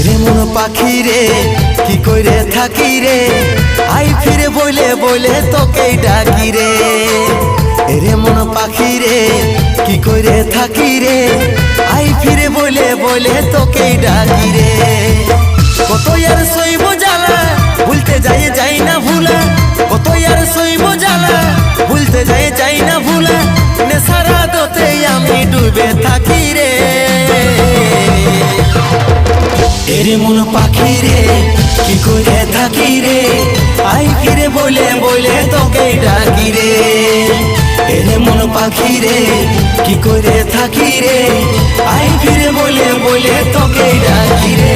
এরে মন পাখি রে কি কইরে থাকি রে, আই ফিরে বইলে বইলে তোকেই ডাকি রে। এরে মন পাখি রে কি কইরে থাকি রে, আই ফিরে বইলে বইলে তোকেই ডাকি রে। কত আর সইব জ্বালা ভুলতে যাই না ভুলা, কত আর সইব জ্বালা ভুলতে যাই না ভুলা, নেশারা দোতে আমি ডুবে থাকি রে। এরে মন পাখি রে কি করে থাকি রে, আই ফিরে বলে বলে তোকে ডাকি রে। এরে মন পাখি রে কি করে থাকি রে, আই ফিরে বলে বলে তোকে ডাকি রে।